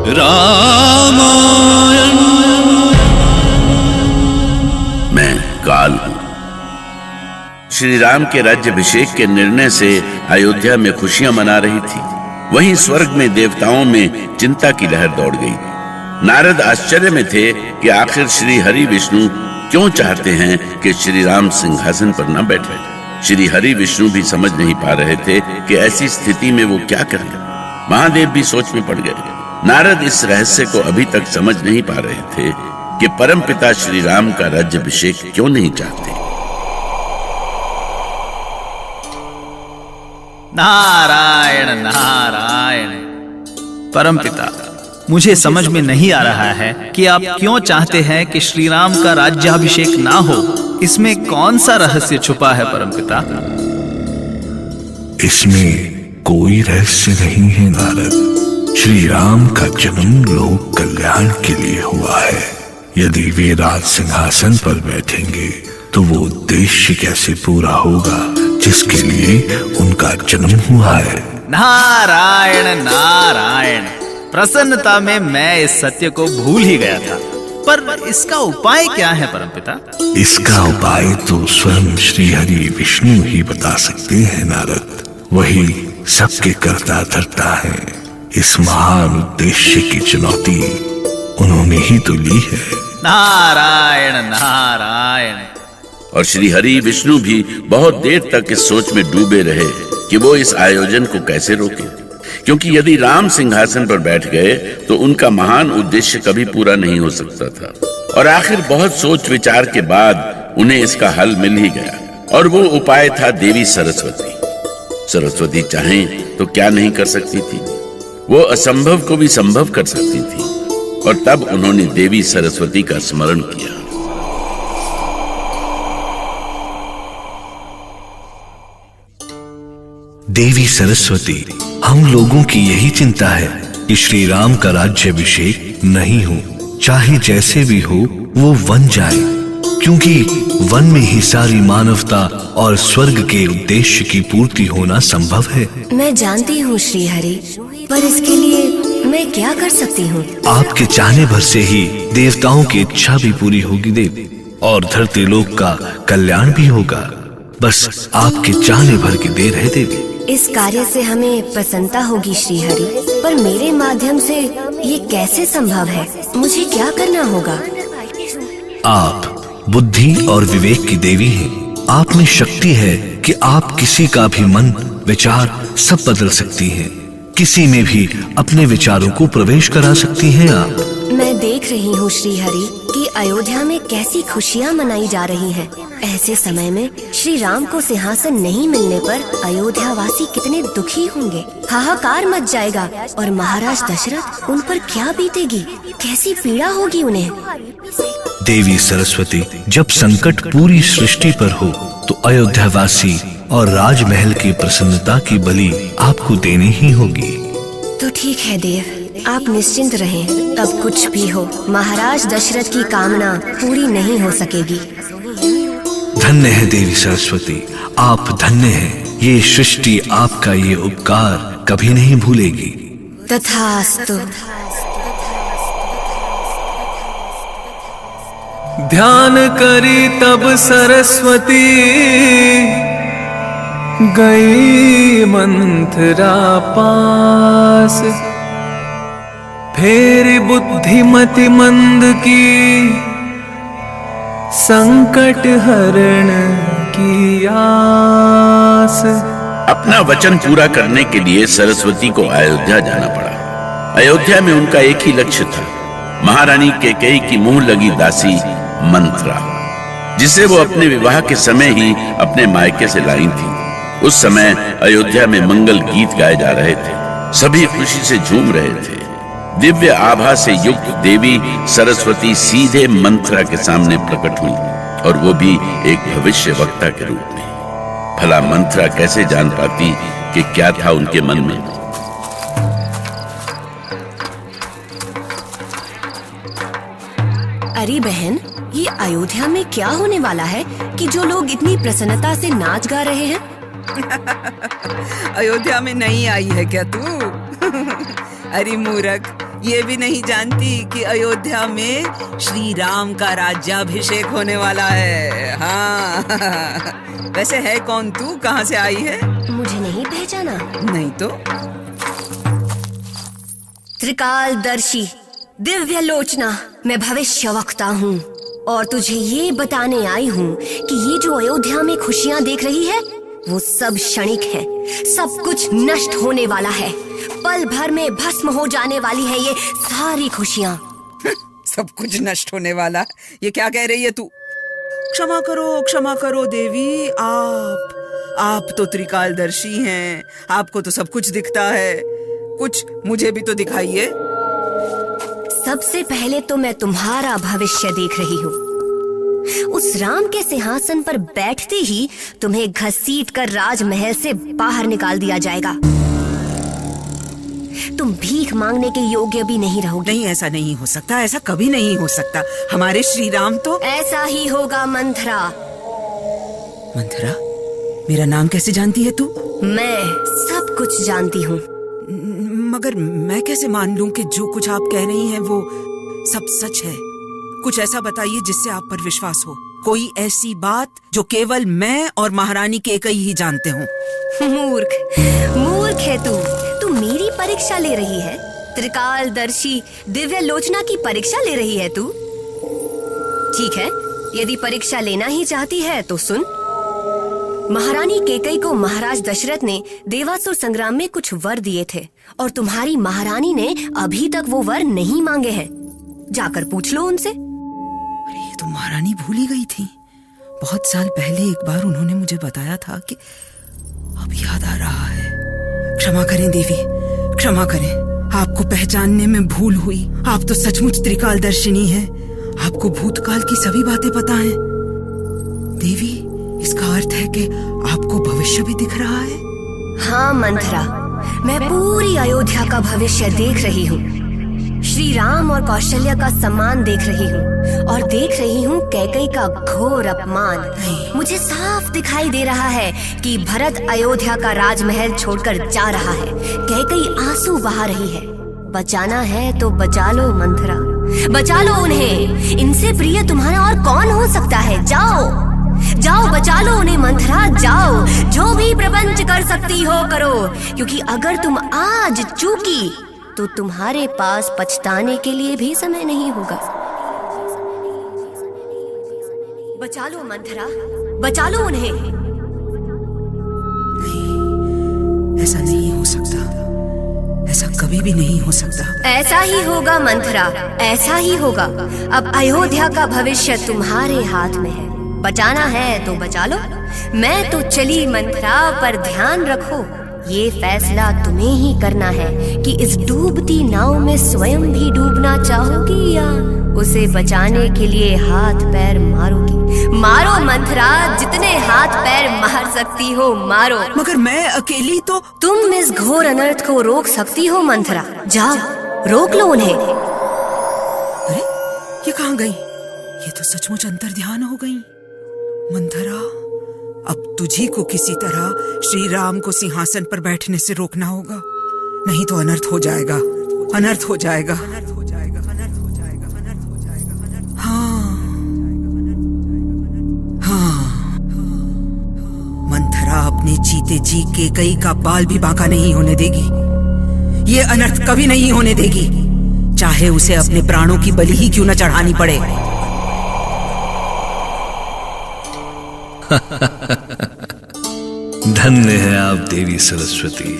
रामायण। मैं काल हूं। श्री राम के राज्याभिषेक के निर्णय से अयोध्या में खुशियां मना रही थी। वहीं स्वर्ग में देवताओं में चिंता की लहर दौड़ गई। नारद आश्चर्य में थे कि आखिर श्री हरि विष्णु क्यों चाहते हैं कि श्री राम सिंहासन पर न बैठे। श्री हरि विष्णु भी समझ नहीं पा रहे थे कि ऐसी स्थिति में वो क्या करें। महादेव भी सोच में पड़ गए। नारद इस रहस्य को अभी तक समझ नहीं पा रहे थे कि परमपिता श्री राम का राज्याभिषेक क्यों नहीं चाहते। नारायण नारायण। परमपिता, मुझे समझ में नहीं आ रहा है कि आप क्यों चाहते हैं कि श्री राम का राज्याभिषेक ना हो। इसमें कौन सा रहस्य छुपा है परमपिता? इसमें कोई रहस्य नहीं है नारद। श्री राम का जन्म लोक कल्याण के लिए हुआ है। यदि वे राज सिंहासन पर बैठेंगे तो वो उद्देश्य कैसे पूरा होगा जिसके लिए उनका जन्म हुआ है। नारायण नारायण। प्रसन्नता में मैं इस सत्य को भूल ही गया था, पर इसका उपाय क्या है परमपिता? इसका उपाय तो स्वयं श्री हरि विष्णु ही बता सकते हैं नारद। वही सबके करता धरता है। इस महान उद्देश्य की चुनौती उन्होंने ही तो ली है। नारायण नारायण। और श्री हरि विष्णु भी बहुत देर तक इस सोच में डूबे रहे कि वो इस आयोजन को कैसे रोके, क्योंकि यदि राम सिंहासन पर बैठ गए तो उनका महान उद्देश्य कभी पूरा नहीं हो सकता था। और आखिर बहुत सोच विचार के बाद उन्हें इसका हल मिल ही गया, और वो उपाय था देवी सरस्वती। सरस्वती चाहें तो क्या नहीं कर सकती थी। वो असंभव को भी संभव कर सकती थी। और तब उन्होंने देवी सरस्वती का स्मरण किया। देवी सरस्वती, हम लोगों की यही चिंता है कि श्री राम का राज्याभिषेक नहीं हो। चाहे जैसे भी हो वो वन जाए, क्योंकि वन में ही सारी मानवता और स्वर्ग के उद्देश्य की पूर्ति होना संभव है। मैं जानती हूँ श्री हरि, पर इसके लिए मैं क्या कर सकती हूँ? आपके चाहने भर से ही देवताओं की इच्छा भी पूरी होगी देवी, और धरती लोक का कल्याण भी होगा। बस आपके चाहने भर की देर है देवी। इस कार्य से हमें प्रसन्नता होगी श्री हरि, पर मेरे माध्यम से ये कैसे संभव है? मुझे क्या करना होगा? आप बुद्धि और विवेक की देवी हैं। आप में शक्ति है कि आप किसी का भी मन विचार सब बदल सकती हैं। किसी में भी अपने विचारों को प्रवेश करा सकती हैं आप। मैं देख रही हूँ श्री हरि कि अयोध्या में कैसी खुशियाँ मनाई जा रही हैं। ऐसे समय में श्री राम को सिंहासन नहीं मिलने पर अयोध्या वासी कितने दुखी होंगे। हाहाकार मच जाएगा, और महाराज दशरथ, उन पर क्या बीतेगी, कैसी पीड़ा होगी उन्हें। देवी सरस्वती, जब संकट पूरी सृष्टि पर हो तो अयोध्या वासी और राजमहल की प्रसन्नता की बलि आपको देनी ही होगी। तो ठीक है देव, आप निश्चिंत रहें। अब कुछ भी हो, महाराज दशरथ की कामना पूरी नहीं हो सकेगी। धन्य है देवी सरस्वती, आप धन्य हैं। ये सृष्टि आपका ये उपकार कभी नहीं भूलेगी। तथास्तु। ध्यान करी तब सरस्वती, गई मंथरा पास। फेर बुद्धिमति मंद की, संकट हरण की आस। अपना वचन पूरा करने के लिए सरस्वती को अयोध्या जाना पड़ा। अयोध्या में उनका एक ही लक्ष्य था, महारानी कैकेयी की मुंह लगी दासी मंथरा, जिसे वो अपने विवाह के समय ही अपने मायके से लाई थी। उस समय अयोध्या में मंगल गीत गाए जा रहे थे। सभी खुशी से झूम रहे थे। दिव्य आभा से युक्त देवी सरस्वती सीधे मंथरा के सामने प्रकट हुई, और वो भी एक भविष्य वक्ता के रूप में। भला मंथरा कैसे जान पाती कि क्या था उनके मन में। अरे बहन, ये अयोध्या में क्या होने वाला है कि जो लोग इतनी प्रसन्नता से नाच गा रहे हैं? अयोध्या में नहीं आई है क्या तू? अरे मूर्ख, ये भी नहीं जानती कि अयोध्या में श्री राम का राज्याभिषेक होने वाला है। हाँ वैसे है कौन तू, कहाँ से आई है? मुझे नहीं पहचाना? नहीं तो। त्रिकालदर्शी दिव्य लोचना, मैं भविष्यवक्ता हूँ और तुझे ये बताने आई हूँ कि ये जो अयोध्या में खुशियाँ देख रही है वो सब क्षणिक है, सब कुछ नष्ट होने वाला है, पल भर में भस्म हो जाने वाली है ये सारी खुशियाँ। सब कुछ नष्ट होने वाला? ये क्या कह रही है तू? क्षमा करो देवी, आप तो त्रिकालदर्शी हैं, आपको तो सब कुछ दिखता है, कुछ मुझे भी तो दिखाइए। सबसे पहले तो मैं तुम्हारा भविष्य देख रही हूँ। उस राम के सिंहासन पर बैठते ही तुम्हें घसीटकर राजमहल से बाहर निकाल दिया जाएगा। तुम भीख मांगने के योग्य भी नहीं रहोगे। नहीं, ऐसा नहीं हो सकता, ऐसा कभी नहीं हो सकता। हमारे श्री राम तो। ऐसा ही होगा मंथरा। मंथरा? मेरा नाम कैसे जानती है तू? मैं सब कुछ जानती हूँ। मगर मैं कैसे मान लूं कि जो कुछ आप कह रही हैं वो सब सच है? कुछ ऐसा बताइए जिससे आप पर विश्वास हो, कोई ऐसी बात जो केवल मैं और महारानी कैकेयी ही जानते हों। मूर्ख है तू मेरी परीक्षा ले रही है। त्रिकालदर्शी दिव्य लोचना की परीक्षा ले रही है तू। ठीक है, यदि परीक्षा लेना ही चाहती है तो सुन। महारानी कैकेयी को महाराज दशरथ ने देवासुर संग्राम में कुछ वर दिए थे और तुम्हारी महारानी ने अभी तक वो वर नहीं मांगे हैं। जाकर पूछ लो उनसे। अरे ये तो महारानी भूल ही गई थी। बहुत साल पहले एक बार उन्होंने मुझे बताया था कि अब याद आ रहा है। क्षमा करें देवी, क्षमा करें, आपको पहचानने में भूल हुई। आप तो सचमुच त्रिकालदर्शिनी हैं, आपको भूतकाल की सभी बातें पता हैं। देवी, इसका अर्थ है कि आपको भविष्य भी दिख रहा है? हाँ मंथरा, मैं पूरी अयोध्या का भविष्य देख रही हूँ। श्री राम और कौशल्या का सम्मान देख रही हूँ और देख रही हूँ कैकेयी का घोर अपमान। मुझे साफ दिखाई दे रहा है कि भरत अयोध्या का राजमहल छोड़कर जा रहा है। कैकेयी आंसू बहा रही है। बचाना है तो बचा लो मंथरा, बचा लो उन्हें। इनसे प्रिय तुम्हारा और कौन हो सकता है? जाओ जाओ, बचा लो उन्हें मंथरा, जाओ। जो भी प्रपंच कर सकती हो करो, क्योंकि अगर तुम आज चूकी तो तुम्हारे पास पछताने के लिए भी समय नहीं होगा। बचा लो मंथरा, बचा लो उन्हें। नहीं, ऐसा नहीं हो सकता, ऐसा कभी भी नहीं हो सकता। ऐसा ही होगा मंथरा, ऐसा ही होगा। अब अयोध्या का भविष्य तुम्हारे हाथ में है। बचाना है तो बचा लो। मैं तो चली मंथरा, पर ध्यान रखो, ये फैसला तुम्हें ही करना है कि इस डूबती नाव में स्वयं भी डूबना चाहोगी या उसे बचाने के लिए हाथ पैर मारोगी। मारो मंथरा, जितने हाथ पैर मार सकती हो मारो। मगर मैं अकेली तो। तुम इस घोर अनर्थ को रोक सकती हो मंथरा, जाओ रोक लो उन्हें। अरे ये कहाँ गई? ये तो सचमुच अंतर्ध्यान हो गई। मंथरा, अब तुझी को किसी तरह श्री राम को सिंहासन पर बैठने से रोकना होगा, नहीं तो अनर्थ हो जाएगा, अनर्थ हो जाएगा। हाँ, मंथरा अपने जीते जी कैकेयी का बाल भी बांका नहीं होने देगी। ये अनर्थ कभी नहीं होने देगी, चाहे उसे अपने प्राणों की बलि ही क्यों न चढ़ानी पड़े। धन्य है आप देवी सरस्वती,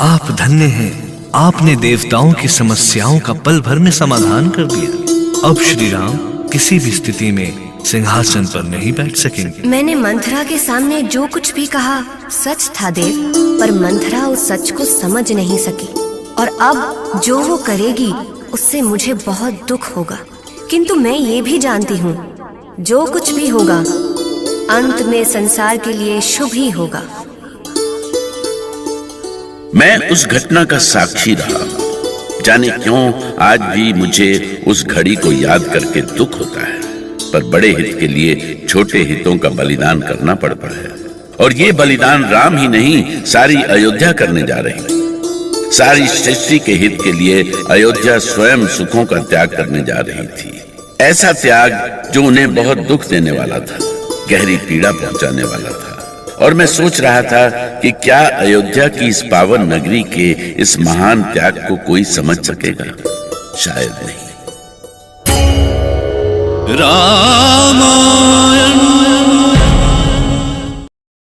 आप धन्य हैं। आपने देवताओं की समस्याओं का पल भर में समाधान कर दिया। अब श्री राम किसी भी स्थिति में सिंहासन पर नहीं बैठ सकेंगे। मैंने मंथरा के सामने जो कुछ भी कहा सच था देव, पर मंथरा उस सच को समझ नहीं सकी और अब जो वो करेगी उससे मुझे बहुत दुख होगा। किंतु मैं ये भी जानती हूँ, जो कुछ भी होगा अंत में संसार के लिए शुभ ही होगा। मैं उस घटना का साक्षी रहा। जाने क्यों आज भी मुझे उस घड़ी को याद करके दुख होता है, पर बड़े हित के लिए छोटे हितों का बलिदान करना पड़ता है। और ये बलिदान राम ही नहीं, सारी अयोध्या करने जा रही है। सारी सृष्टि के हित के लिए अयोध्या स्वयं सुखों का त्याग करने जा रही थी। ऐसा त्याग जो उन्हें बहुत दुख देने वाला था, गहरी पीड़ा पहुंचाने वाला था। और मैं सोच रहा था कि क्या अयोध्या की इस पावन नगरी के इस महान त्याग को कोई समझ सकेगा? शायद नहीं। राम